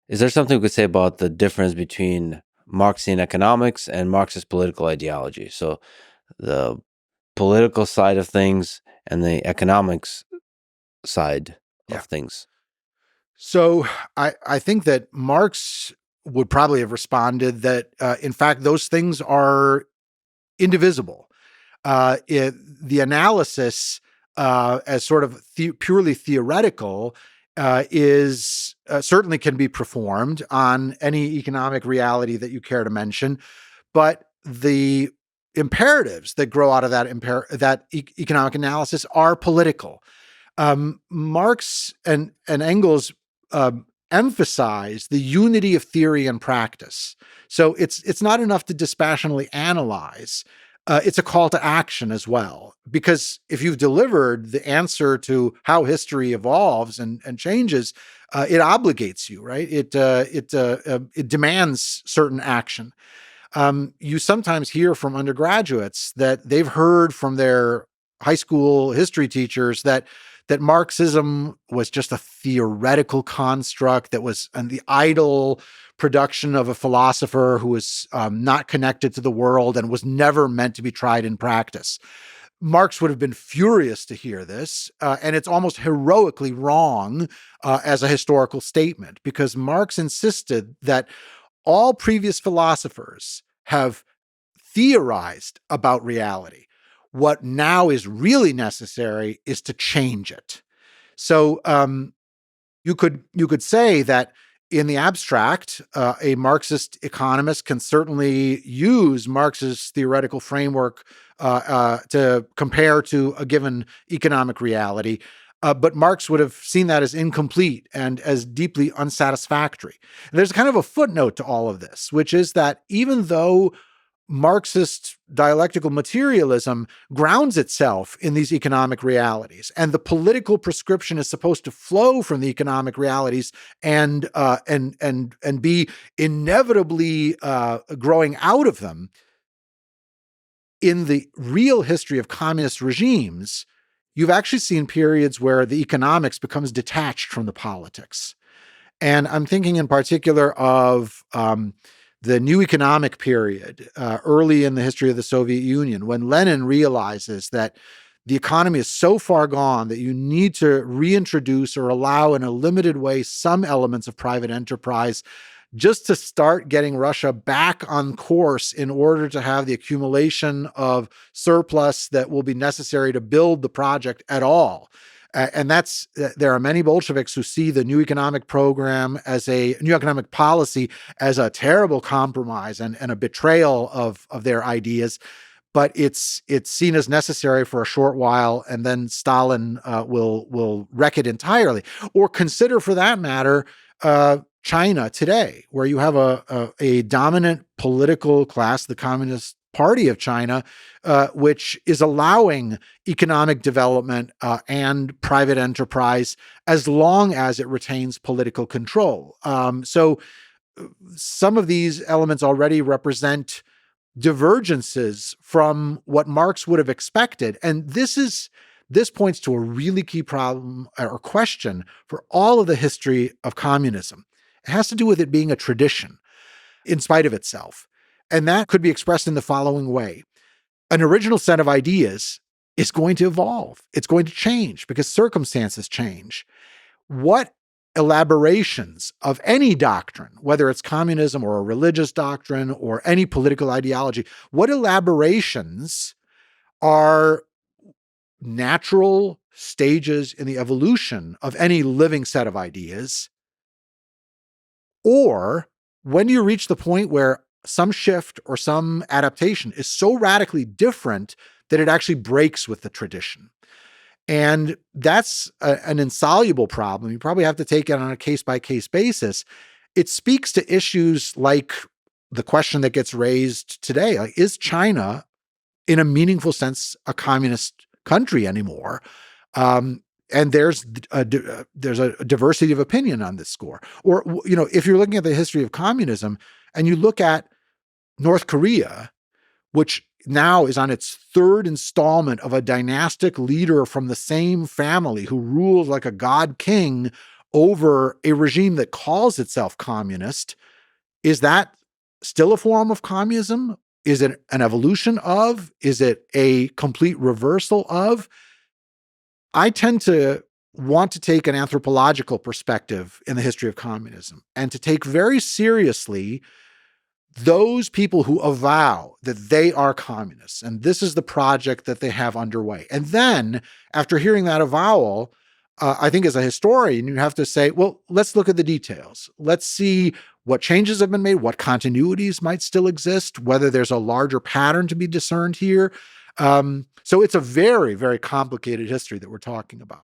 Is there something we could say about the difference between Marxian economics and Marxist political ideology? So the political side of things and the economics side Yeah. of things. So I think that Marx would probably have responded that, in fact, those things are indivisible. The analysis, as sort of purely theoretical, is certainly can be performed on any economic reality that you care to mention, but the imperatives that grow out of that economic analysis are political. Marx and Engels emphasize the unity of theory and practice. So it's not enough to dispassionately analyze. It's a call to action as well, because if you've delivered the answer to how history evolves and changes, it obligates you, right? It demands certain action. You sometimes hear from undergraduates that they've heard from their high school history teachers that Marxism was just a theoretical construct that was the idle production of a philosopher who was not connected to the world and was never meant to be tried in practice. Marx would have been furious to hear this, and it's almost heroically wrong as a historical statement, because Marx insisted that all previous philosophers have theorized about reality. What now is really necessary is to change it. So you could say that in the abstract, a Marxist economist can certainly use Marx's theoretical framework to compare to a given economic reality. But Marx would have seen that as incomplete and as deeply unsatisfactory. And there's kind of a footnote to all of this, which is that even though Marxist dialectical materialism grounds itself in these economic realities, and the political prescription is supposed to flow from the economic realities and be inevitably growing out of them. In the real history of communist regimes, you've actually seen periods where the economics becomes detached from the politics. And I'm thinking in particular of the new economic period early in the history of the Soviet Union, when Lenin realizes that the economy is so far gone that you need to reintroduce or allow in a limited way some elements of private enterprise just to start getting Russia back on course in order to have the accumulation of surplus that will be necessary to build the project at all. And there are many Bolsheviks who see the new economic program as a new economic policy as a terrible compromise and a betrayal of their ideas. But it's seen as necessary for a short while, and then Stalin will wreck it entirely. Or consider, for that matter, China today, where you have a dominant political class, the Communist Party of China, which is allowing economic development and private enterprise as long as it retains political control. So some of these elements already represent divergences from what Marx would have expected. And this points to a really key problem or question for all of the history of communism. It has to do with it being a tradition in spite of itself. And that could be expressed in the following way. An original set of ideas is going to evolve. It's going to change because circumstances change. What elaborations of any doctrine, whether it's communism or a religious doctrine or any political ideology, what elaborations are natural stages in the evolution of any living set of ideas? Or when do you reach the point where some shift or some adaptation is so radically different that it actually breaks with the tradition? And that's an insoluble problem. You probably have to take it on a case-by-case basis. It speaks to issues like the question that gets raised today. Like, is China, in a meaningful sense, a communist country anymore? And there's a diversity of opinion on this score. Or, if you're looking at the history of communism and you look at North Korea, which now is on its third installment of a dynastic leader from the same family who rules like a god king over a regime that calls itself communist, is that still a form of communism? Is it an evolution of? Is it a complete reversal of? I tend to want to take an anthropological perspective in the history of communism and to take very seriously those people who avow that they are communists and this is the project that they have underway. And then, after hearing that avowal, I think as a historian, you have to say, well, let's look at the details. Let's see what changes have been made, what continuities might still exist, whether there's a larger pattern to be discerned here. So it's a very, very complicated history that we're talking about.